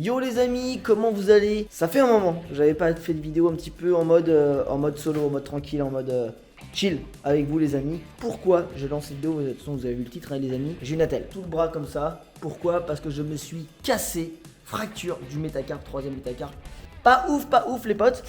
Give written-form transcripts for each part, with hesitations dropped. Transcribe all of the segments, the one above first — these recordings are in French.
Yo les amis, comment vous allez? Ça fait un moment, j'avais pas fait de vidéo un petit peu en mode solo, en mode tranquille, en mode chill avec vous les amis. Pourquoi je lance cette vidéo? De toute façon vous avez vu le titre hein, les amis. J'ai une attelle, tout le bras comme ça. Pourquoi? Parce que je me suis cassé, fracture du métacarpe, 3e métacarpe. Pas ouf les potes.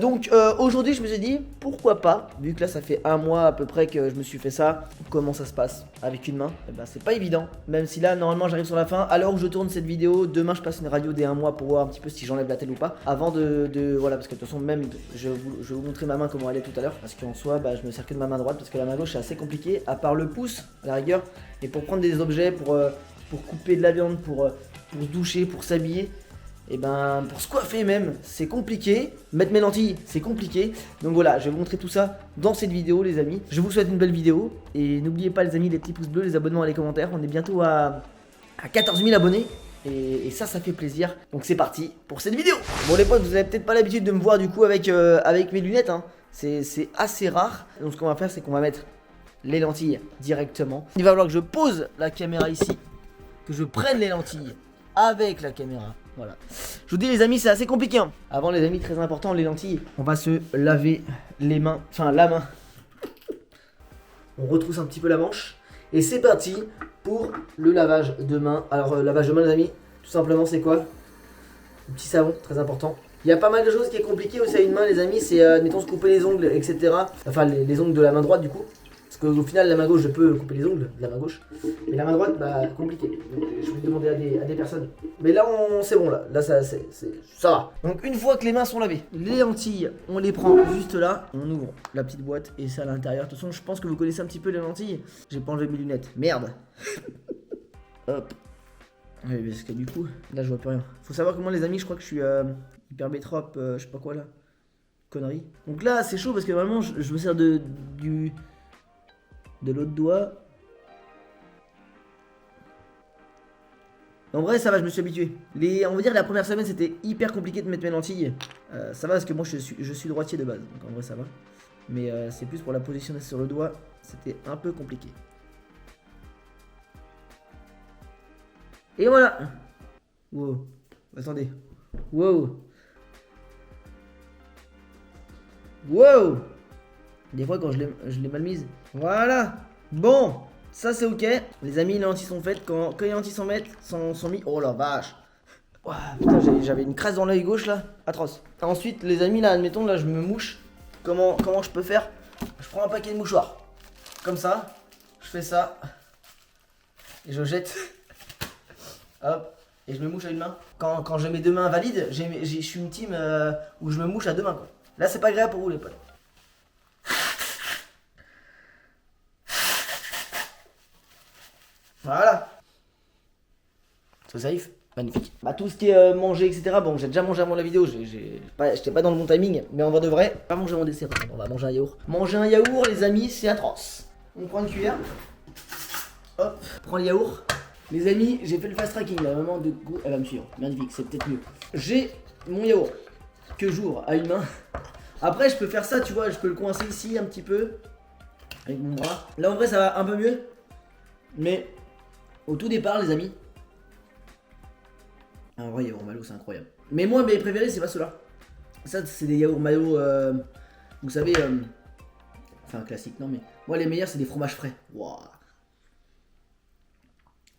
Donc aujourd'hui je me suis dit pourquoi pas, vu que là ça fait un mois à peu près que je me suis fait ça. Comment ça se passe avec une main? Eh ben c'est pas évident. Même si là normalement j'arrive sur la fin. À l'heure où je tourne cette vidéo, demain je passe une radio dès un mois pour voir un petit peu si j'enlève la telle ou pas. Avant voilà, parce que de toute façon même je vais vous montrer ma main comment elle est tout à l'heure. Parce qu'en soi bah, je me sers que de ma main droite parce que la main gauche c'est assez compliqué. À part le pouce à la rigueur. Et pour prendre des objets, pour couper de la viande, pour se doucher, pour s'habiller. Et ben pour se coiffer même c'est compliqué, mettre mes lentilles c'est compliqué. Donc voilà, je vais vous montrer tout ça dans cette vidéo les amis. Je vous souhaite une belle vidéo et n'oubliez pas les amis les petits pouces bleus, les abonnements et les commentaires. On est bientôt à 14 000 abonnés et ça fait plaisir. Donc c'est parti pour cette vidéo. Bon les potes, vous avez peut-être pas l'habitude de me voir du coup avec mes lunettes hein. C'est assez rare. Donc ce qu'on va faire c'est qu'on va mettre les lentilles directement. Il va falloir que je pose la caméra ici, que je prenne les lentilles avec la caméra. Voilà. Je vous dis les amis c'est assez compliqué hein. Avant les amis très important les lentilles. On va se laver les mains. Enfin la main. On retrousse un petit peu la manche. Et c'est parti pour le lavage de main. Alors lavage de main les amis. Tout simplement c'est quoi? Un petit savon très important. Il y a pas mal de choses qui est compliqué aussi à une main les amis. C'est admettons se couper les ongles etc. Enfin les ongles de la main droite du coup. Parce qu'au final, la main gauche, je peux couper les ongles de la main gauche. Mais la main droite, bah, compliqué. Donc, je vais demander à des personnes. Mais là, c'est bon, là. Là, ça va. Donc, une fois que les mains sont lavées, les lentilles, on les prend juste là. On ouvre la petite boîte et c'est à l'intérieur. De toute façon, je pense que vous connaissez un petit peu les lentilles. J'ai pas enlevé mes lunettes. Merde. Hop. Oui, parce que du coup, là, je vois plus rien. Faut savoir que moi, les amis, je crois que je suis hypermétrope, je sais pas quoi, là. Connerie. Donc là, c'est chaud parce que vraiment, je me sers de l'autre doigt. En vrai ça va, je me suis habitué. On va dire la première semaine c'était hyper compliqué de mettre mes lentilles. Ça va parce que moi je suis droitier de base. Donc en vrai ça va. Mais c'est plus pour la positionner sur le doigt. C'était un peu compliqué. Et voilà. Wow. Attendez. Wow. Wow. Des fois quand je l'ai mal mise. Voilà. Bon, ça c'est ok. Les amis, les lentilles sont faites. Quand les lentilles sont mis. Oh la vache. Ouah, putain, j'avais une crasse dans l'œil gauche là. Atroce. Ensuite, les amis, là, admettons, là je me mouche. Comment je peux faire? Je prends un paquet de mouchoirs. Comme ça. Je fais ça. Et je jette. Hop. Et je me mouche à une main. Quand j'ai mes deux mains valides, je suis une team où je me mouche à deux mains quoi. Là c'est pas agréable pour vous les potes. Voilà. So safe. Magnifique. Bah tout ce qui est manger etc. Bon j'ai déjà mangé avant la vidéo. J'étais pas dans le bon timing. Mais en vrai de vrai, pas manger mon dessert. On va manger un yaourt. Manger un yaourt les amis c'est atroce. On prend une cuillère. Hop. On prend le yaourt. Les amis j'ai fait le fast tracking. La maman de goût elle va me suivre. Magnifique c'est peut-être mieux. J'ai mon yaourt que j'ouvre à une main. Après je peux faire ça tu vois. Je peux le coincer ici un petit peu. Avec mon bras. Là en vrai ça va un peu mieux. Mais au tout départ les amis, en vrai yaourt Malo c'est incroyable. Mais moi mes préférés c'est pas ceux-là. Ça c'est des yaourts Malo vous savez enfin classique non mais moi les meilleurs c'est des fromages frais. Wow.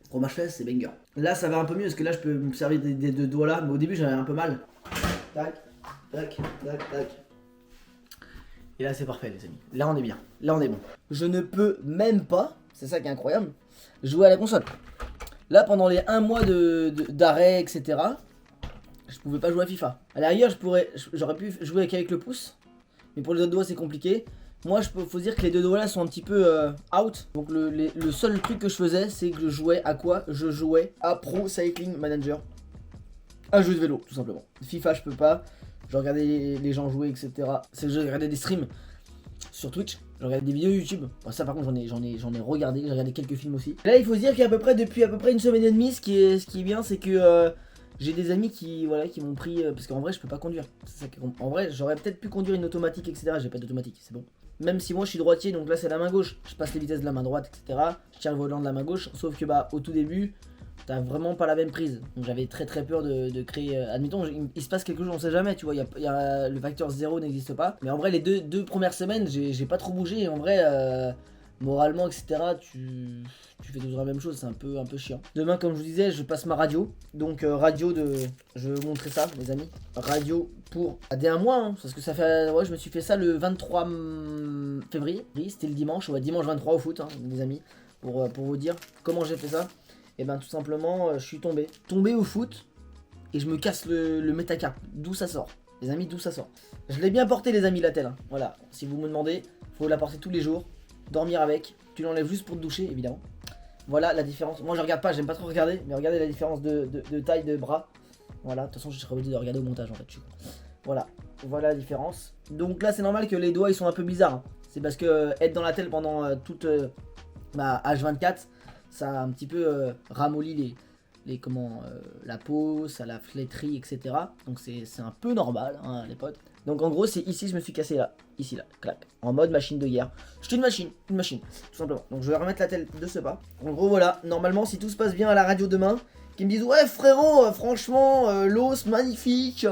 Fromage frais c'est banger. Là ça va un peu mieux parce que là je peux me servir des deux doigts là. Mais au début j'avais un peu mal. Tac, tac, tac, tac. Et là c'est parfait les amis. Là on est bien. Là on est bon. Je ne peux même pas, c'est ça qui est incroyable, jouer à la console. Là pendant les 1 mois d'arrêt etc. Je pouvais pas jouer à FIFA. À la rigueur j'aurais pu jouer avec le pouce. Mais pour les autres doigts c'est compliqué. Moi faut dire que les deux doigts là sont un petit peu out. Donc le seul truc que je faisais c'est que je jouais à quoi? Je jouais à Pro Cycling Manager. Un jeu de vélo tout simplement. FIFA je peux pas. Je regardais les gens jouer etc. Je regardais des streams sur Twitch. Je regarde des vidéos YouTube. Bon, ça par contre j'en ai regardé. J'ai regardé quelques films aussi. Là il faut se dire qu'à peu près depuis à peu près une semaine et demie, ce qui est bien c'est que j'ai des amis qui m'ont pris parce qu'en vrai je peux pas conduire. Ça, en vrai j'aurais peut-être pu conduire une automatique etc. J'ai pas d'automatique, c'est bon. Même si moi je suis droitier donc là c'est la main gauche. Je passe les vitesses de la main droite etc. Je tiens le volant de la main gauche. Sauf que bah au tout début t'as vraiment pas la même prise. Donc j'avais très peur de créer. Admettons, il se passe quelque chose, on sait jamais, tu vois. Le facteur 0 n'existe pas. Mais en vrai, les deux premières semaines, j'ai pas trop bougé. Et en vrai, moralement, etc., tu fais toujours la même chose. C'est un peu chiant. Demain, comme je vous disais, je passe ma radio. Donc, radio de. Je vais vous montrer ça, les amis. Radio pour. Dès un mois, hein, parce que ça fait. Ouais, je me suis fait ça le 23 février. Oui, c'était le dimanche. Ouais, dimanche 23 au foot, hein, les amis. Pour vous dire comment j'ai fait ça. Et ben tout simplement je suis tombé au foot et je me casse le métacarpe. D'où ça sort, les amis, d'où ça sort. Je l'ai bien porté, les amis, la telle, hein. Voilà, si vous me demandez, faut la porter tous les jours, dormir avec. Tu l'enlèves juste pour te doucher, évidemment. Voilà la différence. Moi je regarde pas, j'aime pas trop regarder, mais regardez la différence de taille de bras. Voilà, de toute façon je serais obligé de regarder au montage en fait. Voilà la différence. Donc là c'est normal que les doigts ils sont un peu bizarres, hein. C'est parce que être dans la telle pendant toute H24, ça a un petit peu ramolli la peau, ça la flétrit, etc. Donc c'est un peu normal, hein, les potes. Donc en gros, c'est ici, je me suis cassé là, ici là, clac, en mode machine de guerre. J'étais une machine, tout simplement. Donc je vais remettre la tête de ce pas. En gros, voilà, normalement, si tout se passe bien à la radio demain, qui me disent ouais frérot, franchement, l'os magnifique.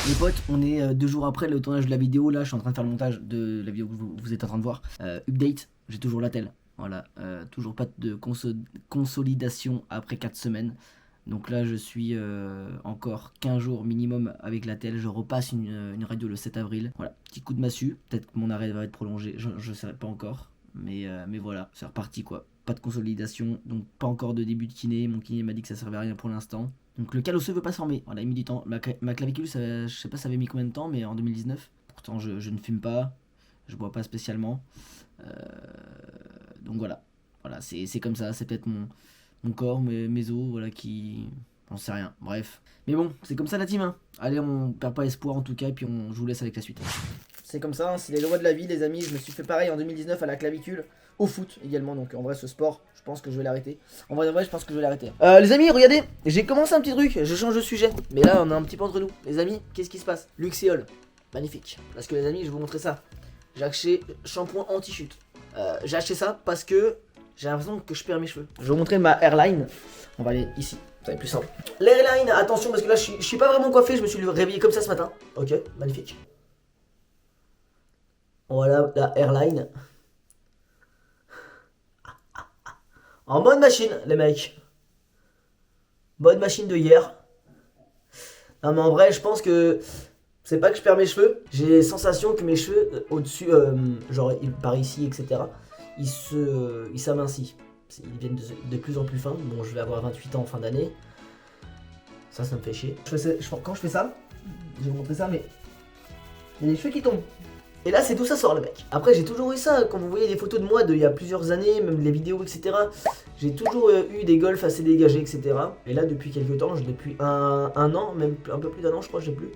Les potes, on est 2 jours après le tournage de la vidéo. Là, je suis en train de faire le montage de la vidéo que vous êtes en train de voir. Update, j'ai toujours la telle. Voilà, toujours pas de consolidation après 4 semaines. Donc là, je suis encore 15 jours minimum avec la telle. Je repasse une radio le 7 avril. Voilà, petit coup de massue. Peut-être que mon arrêt va être prolongé, je ne sais pas encore. Mais voilà, c'est reparti quoi. Pas de consolidation, donc pas encore de début de kiné. Mon kiné m'a dit que ça servait à rien pour l'instant. Donc le calosseux veut pas se former. Voilà, il a mis du temps. Ma clavicule, je sais pas ça avait mis combien de temps, mais en 2019. Pourtant, je ne fume pas. Je bois pas spécialement. Donc voilà, c'est comme ça, c'est peut-être mon corps, mes os, voilà, qui... J'en sais rien, bref. Mais bon, c'est comme ça la team, hein. Allez, on perd pas espoir en tout cas, et puis je vous laisse avec la suite. C'est comme ça, hein, c'est les lois de la vie, les amis. Je me suis fait pareil en 2019 à la clavicule, au foot également, donc en vrai, ce sport, je pense que je vais l'arrêter. En vrai, je pense que je vais l'arrêter. Les amis, regardez, j'ai commencé un petit truc, je change de sujet. Mais là, on est un petit peu entre nous. Les amis, qu'est-ce qui se passe? Luxéol, magnifique. Parce que les amis, je vais vous montrer ça. J'ai acheté shampoing anti-chute. J'ai acheté ça parce que j'ai l'impression que je perds mes cheveux. Je vais vous montrer ma hairline. On va aller ici, ça va être plus simple. L'airline, attention parce que là je suis pas vraiment coiffé, je me suis réveillé comme ça ce matin. Ok, magnifique. Voilà la hairline. En mode machine, les mecs. Mode machine de hier. Non mais en vrai, je pense que c'est pas que je perds mes cheveux. J'ai la sensation que mes cheveux au-dessus, genre par ici, etc., ils s'amincissent. Ils deviennent de plus en plus fins. Bon, je vais avoir 28 ans en fin d'année. Ça me fait chier. Quand je fais ça, je vais vous montrer ça, mais il y a des cheveux qui tombent. Et là, c'est d'où ça sort, le mec. Après, j'ai toujours eu ça. Quand vous voyez des photos de moi d'il y a plusieurs années, même les vidéos, etc., j'ai toujours eu des golfs assez dégagés, etc. Et là, depuis quelques temps, depuis un an, même un peu plus d'un an, je crois, je sais plus,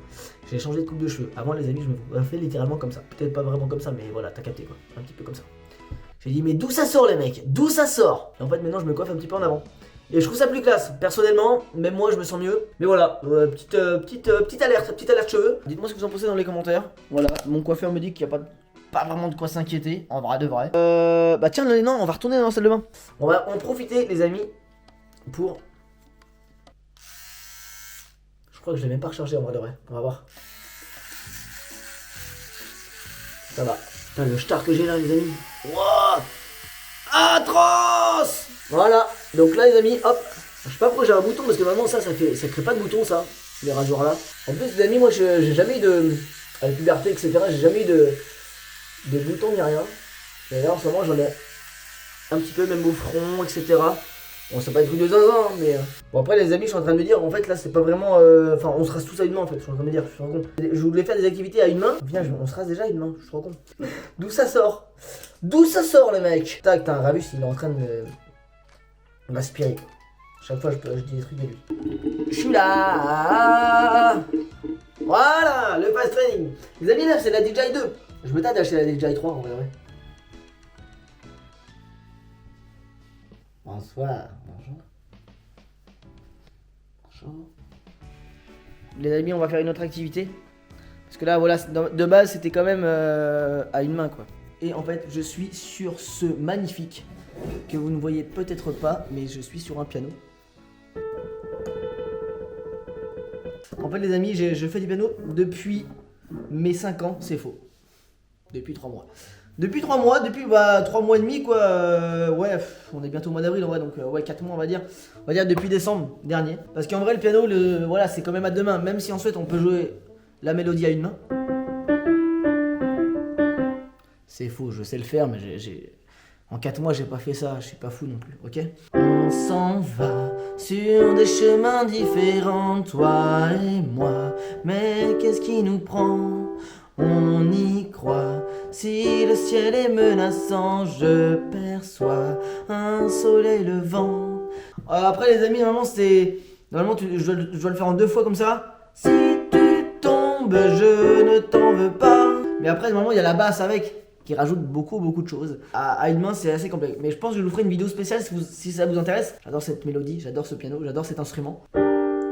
j'ai changé de coupe de cheveux. Avant, les amis, je me fais littéralement comme ça. Peut-être pas vraiment comme ça, mais voilà, t'as capté quoi. Un petit peu comme ça. J'ai dit, mais d'où ça sort, les mecs? D'où ça sort? Et en fait, maintenant, je me coiffe un petit peu en avant. Et je trouve ça plus classe. Personnellement, même moi, je me sens mieux. Mais voilà, petite alerte cheveux. Dites-moi ce que vous en pensez dans les commentaires. Voilà, mon coiffeur me dit qu'il n'y a pas vraiment de quoi s'inquiéter. En vrai de vrai. Bah tiens, non, on va retourner dans la salle de bain. On va en profiter, les amis, pour... Je crois que je l'ai même pas rechargé en vrai de vrai. On va voir. Ça va. Putain, le star que j'ai là, les amis. Wouah, atroce. Voilà, donc là les amis, hop, je sais pas pourquoi j'ai un bouton parce que normalement ça crée pas de bouton ça, les rasoirs là. En plus les amis, moi j'ai jamais eu à la puberté etc, j'ai jamais eu de bouton ni rien. Et là en ce moment j'en ai un petit peu même au front etc. Bon c'est pas des trucs de zinzin hein, mais... Bon après les amis je suis en train de me dire en fait là c'est pas vraiment... Enfin on se rase tous à une main en fait, je suis en train de me dire, je suis trop con. Je voulais faire des activités à une main, viens on se rase déjà à une main, je suis trop con. D'où ça sort? D'où ça sort les mecs? Tac, t'as un Ravus, il est en train de m'aspirer. Chaque fois je dis des trucs de lui. Je suis là. Voilà, le fast training. Les amis là c'est la DJI 2. Je me tâte d'acheter la DJI 3 en vrai. Bonsoir. Bonjour. Bonjour. Les amis, on va faire une autre activité. Parce que là, voilà, de base, c'était quand même à une main, quoi. Et en fait, je suis sur ce magnifique, que vous ne voyez peut-être pas, mais je suis sur un piano. En fait les amis, je fais du piano depuis mes 5 ans, c'est faux. Depuis 3 mois. Depuis 3 mois, depuis 3 mois et demi quoi, ouais, on est bientôt au mois d'avril en vrai, donc ouais 4 mois on va dire. On va dire depuis décembre dernier. Parce qu'en vrai le piano, voilà, c'est quand même à deux mains, même si ensuite on peut jouer la mélodie à une main. C'est faux, je sais le faire, mais en 4 mois j'ai pas fait ça, je suis pas fou non plus, ok? On s'en va sur des chemins différents, toi et moi, mais qu'est-ce qui nous prend? On y croit, si le ciel est menaçant, je perçois un soleil levant. Après les amis, normalement c'est... Normalement je dois le faire en 2 fois comme ça. Si tu tombes, je ne t'en veux pas. Mais après normalement il y a la basse avec, qui rajoute beaucoup de choses. À une main c'est assez complexe. Mais je pense que je vous ferai une vidéo spéciale si ça vous intéresse. J'adore cette mélodie, j'adore ce piano, j'adore cet instrument.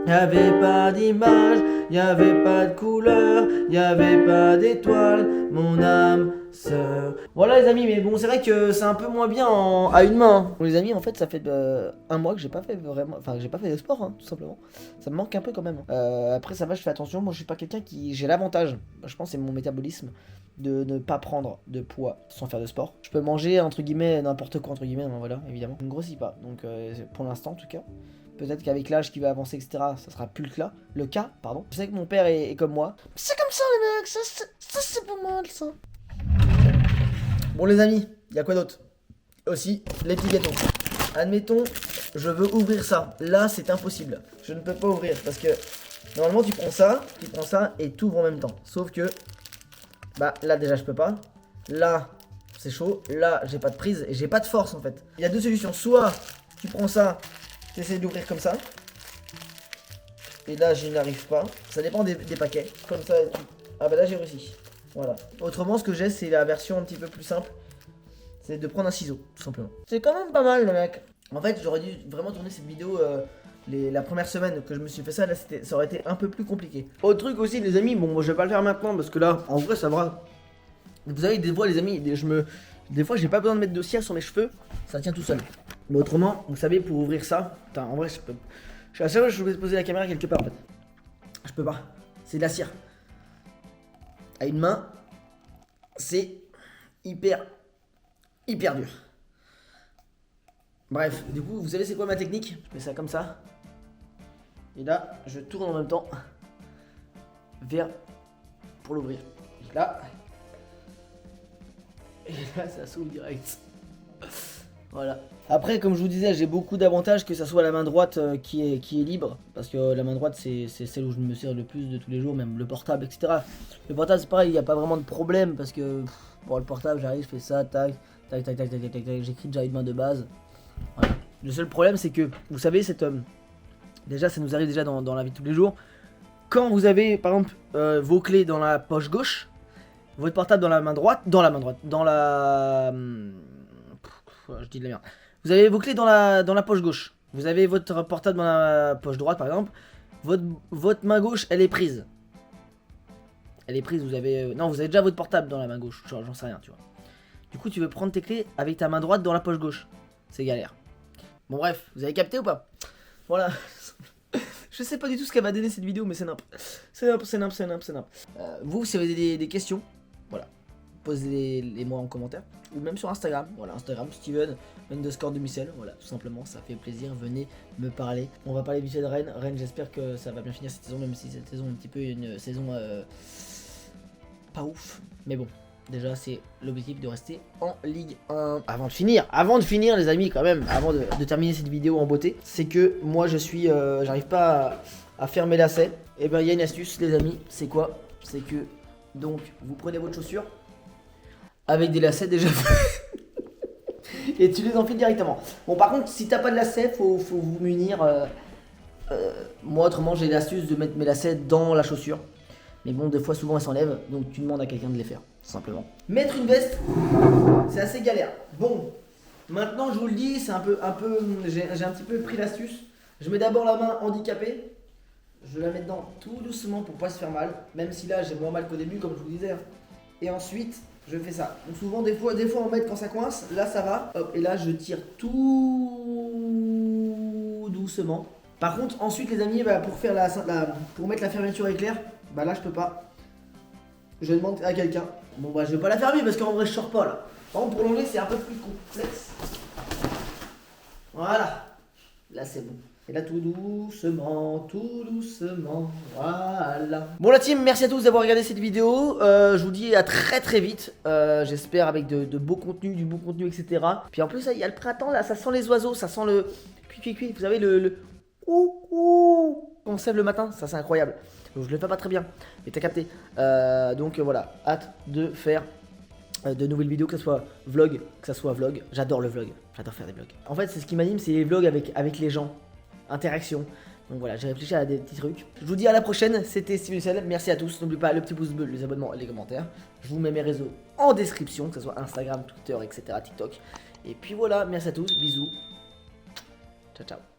Y'avait pas d'image, y'avait pas de couleur, y'avait pas d'étoiles, mon âme sœur. Voilà les amis, mais bon c'est vrai que c'est un peu moins bien à une main. Bon les amis, en fait ça fait 1 mois que j'ai pas fait vraiment, enfin j'ai pas fait de sport hein, tout simplement. Ça me manque un peu quand même. Après ça va, je fais attention, moi je suis pas quelqu'un qui... J'ai l'avantage, je pense c'est mon métabolisme, de ne pas prendre de poids sans faire de sport. Je peux manger entre guillemets n'importe quoi entre guillemets, hein, voilà évidemment. Je ne grossis pas, donc pour l'instant en tout cas. Peut-être qu'avec l'âge qui va avancer, etc., ça sera plus le cas, pardon. Je sais que mon père est comme moi. C'est comme ça, les mecs, ça c'est pas mal, ça. Bon, les amis, il y a quoi d'autre? Aussi, les petits gâteaux. Admettons, je veux ouvrir ça. Là, c'est impossible. Je ne peux pas ouvrir parce que, normalement, tu prends ça et tu ouvres en même temps. Sauf que, bah, là, déjà, je peux pas. Là, c'est chaud. Là, j'ai pas de prise et j'ai pas de force, en fait. Il y a 2 solutions. Soit, tu prends ça... J'essaie d'ouvrir comme ça. Et là, je n'arrive pas. Ça dépend des paquets. Comme ça. Ah bah là, j'ai réussi. Voilà. Autrement, ce que j'ai, c'est la version un petit peu plus simple. C'est de prendre un ciseau, tout simplement. C'est quand même pas mal, le mec. En fait, j'aurais dû vraiment tourner cette vidéo la première semaine que je me suis fait ça. Là, ça aurait été un peu plus compliqué. Autre truc aussi, les amis. Bon, moi, je vais pas le faire maintenant parce que là, en vrai, ça va. Vous savez, des fois, les amis, des fois, j'ai pas besoin de mettre de cire sur mes cheveux. Ça tient tout seul. Mais autrement, vous savez, pour ouvrir ça, putain, en vrai, je peux. Je suis à chaque fois, je vais poser la caméra quelque part en fait. Je peux pas. C'est de la cire. À une main, c'est hyper dur. Bref, du coup, vous savez, c'est quoi ma technique? Je fais ça comme ça. Et là, je tourne en même temps vers pour l'ouvrir. Là. Et là, ça s'ouvre direct. Voilà. Après, comme je vous disais, j'ai beaucoup d'avantages, que ça soit la main droite qui est libre, parce que la main droite c'est celle où je me sers le plus de tous les jours, même le portable, etc. Le portable c'est pareil, il n'y a pas vraiment de problème, parce que pour le portable j'arrive, je fais ça, tac, tac, tac, tac, tac, tac, tac, j'écris déjà une main de base. Voilà. Le seul problème c'est que, vous savez, déjà ça nous arrive déjà dans la vie de tous les jours, quand vous avez par exemple vos clés dans la poche gauche, votre portable dans la main droite, je dis de la merde. Vous avez vos clés dans la poche gauche. Vous avez votre portable dans la poche droite par exemple. Votre main gauche, elle est prise. Elle est prise, vous avez... non, vous avez déjà votre portable dans la main gauche. J'en sais rien, tu vois. Du coup, tu veux prendre tes clés avec ta main droite dans la poche gauche. C'est galère. Bon bref, vous avez capté ou pas? Voilà. Je sais pas du tout ce qu'elle va donner cette vidéo, mais c'est nimp. C'est nimp. Vous, si vous avez des questions, voilà. Posez-les moi en commentaire. Ou même sur Instagram. Voilà, Instagram, Steven_Demicel. Voilà, tout simplement, ça fait plaisir. Venez me parler. On va parler du de Rennes. Rennes, j'espère que ça va bien finir cette saison, même si cette saison est un petit peu une saison pas ouf. Mais bon, déjà, c'est l'objectif de rester en Ligue 1. Avant de finir, les amis, quand même, avant de terminer cette vidéo en beauté, c'est que moi, j'arrive pas à faire mes lacets. Et ben, il y a une astuce, les amis. C'est quoi? C'est que, donc, vous prenez votre chaussure avec des lacets déjà et tu les enfiles directement. Bon, par contre, si t'as pas de lacets, faut vous munir. Moi, autrement, j'ai l'astuce de mettre mes lacets dans la chaussure. Mais bon, des fois, souvent, elles s'enlèvent. Donc, tu demandes à quelqu'un de les faire, tout simplement. Mettre une veste, c'est assez galère. Bon, maintenant, je vous le dis, c'est j'ai un petit peu pris l'astuce. Je mets d'abord la main handicapée. Je la mets dedans tout doucement pour pas se faire mal. Même si là, j'ai moins mal qu'au début, comme je vous disais. Et ensuite, je fais ça. Donc souvent, des fois on met quand ça coince, là ça va. Hop, et là je tire tout doucement. Par contre, ensuite les amis, bah, pour mettre la fermeture éclair, bah là je peux pas. Je demande à quelqu'un. Bon bah je vais pas la fermer parce qu'en vrai je sors pas là. Par contre pour l'enlever c'est un peu plus complexe. Voilà. Là c'est bon. Et là tout doucement, voilà. Bon la team, merci à tous d'avoir regardé cette vidéo. Je vous dis à très très vite. J'espère avec de beaux contenus, du bon contenu, etc. Puis en plus il y a le printemps là, ça sent les oiseaux, ça sent le cuit. Vous savez le ouh. On se lève le matin, ça c'est incroyable. Donc, je le fais pas très bien, mais t'as capté. Donc voilà, hâte de faire de nouvelles vidéos, que ça soit vlog, j'adore le vlog, j'adore faire des vlogs. En fait c'est ce qui m'anime, c'est les vlogs avec les gens, interaction. Donc voilà, j'ai réfléchi à des petits trucs. Je vous dis à la prochaine, c'était Steven Ucel, merci à tous, n'oubliez pas le petit pouce bleu, les abonnements et les commentaires. Je vous mets mes réseaux en description, que ce soit Instagram, Twitter, etc., TikTok. Et puis voilà, merci à tous, bisous, ciao ciao.